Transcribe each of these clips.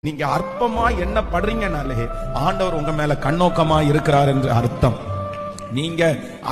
நீங்க அற்பமா என்ன படுறீங்கனாலே ஆண்டவர் உங்க மேல கண்ணோக்கமா இருக்கிறார் என்று அர்த்தம். நீங்க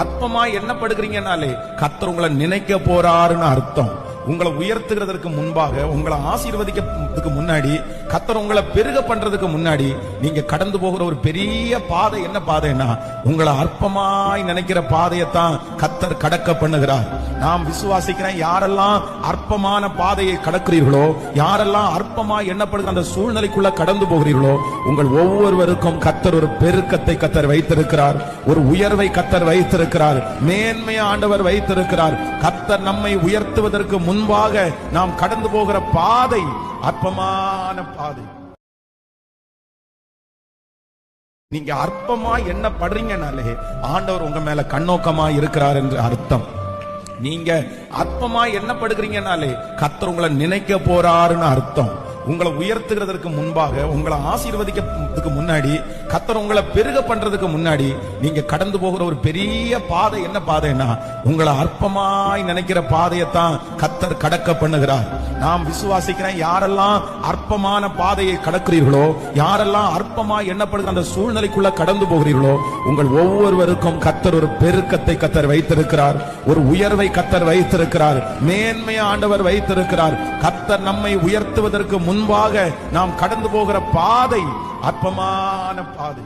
அற்பமா என்ன படுகிறீங்கனாலே கர்த்தர் உங்களை நினைக்க போறாருன்னு அர்த்தம். உங்களை உயர்த்துகிறதற்கு முன்பாக, உங்களை ஆசீர்வதிக்கிறதுக்கு முன்னாடி, கர்த்தர் உங்களை பெருக பண்றதுக்கு முன்னாடி நீங்க கடந்து போகிற ஒரு பெரிய பாதை என்ன பாதைன்னா, உங்களை அற்பமாய் நினைக்கிற பாதையத்தான் கர்த்தர் கடக்க பண்ணுகிறார். நாம் விசுவாசிக்கிறேன், யாரெல்லாம் அற்பமான பாதையை கடக்கிறீர்களோ, யாரெல்லாம் அற்பமாய் எண்ணப்படுகிற அந்த சூழ்நிலைக்குள்ள கடந்து போகிறீர்களோ, உங்கள் ஒவ்வொருவருக்கும் கர்த்தர் ஒரு பெருக்கத்தை கர்த்தர் வைத்திருக்கிறார், ஒரு உயர்வை கர்த்தர் வைத்திருக்கிறார், மேன்மையை ஆண்டவர் வைத்திருக்கிறார். கர்த்தர் நம்மை உயர்த்துவதற்கு முன்பாக நாம் கடந்து போகிற பாதை அற்பமான பாதை. நீங்க அற்பமா என்ன படுறீங்கனாலே ஆண்டவர் உங்க மேல கண்ணோக்கமா இருக்கிறார் என்று அர்த்தம். நீங்க அற்பமா என்ன படுகிறீங்கனாலே கர்த்தர் உங்களை நினைக்க போறாருன்னு அர்த்தம். உங்களை உயர்த்துகிறதற்கு முன்பாக, உங்களை ஆசீர்வதிக்கிறதுக்கு முன்னாடி, கர்த்தர் உங்களை பெருக பண்றதுக்கு முன்னாடி நீங்க கடந்து போகிற ஒரு பெரிய பாதை என்ன பாதைன்னா, உங்களை அற்பமாய் நினைக்கிற பாதையத்தான் கர்த்தர் கடக்க பண்ணுகிறார். நாம் விசுவாசிக்கிறேன், யாரெல்லாம் அற்பமான பாதையை கடக்கிறீர்களோ, யாரெல்லாம் அற்பமாய் எண்ணப்படுகிற அந்த சூழ்நிலைக்குள்ள கடந்து போகிறீர்களோ, உங்கள் ஒவ்வொருவருக்கும் கர்த்தர் ஒரு பெருக்கத்தை கர்த்தர் வைத்திருக்கிறார், ஒரு உயர்வை கர்த்தர் வைத்திருக்கிறார், மேன்மையை ஆண்டவர் வைத்திருக்கிறார். கர்த்தர் நம்மை உயர்த்துவதற்கு முன்பாக நாம் கடந்து போகிற பாதை அற்பமான பாதை.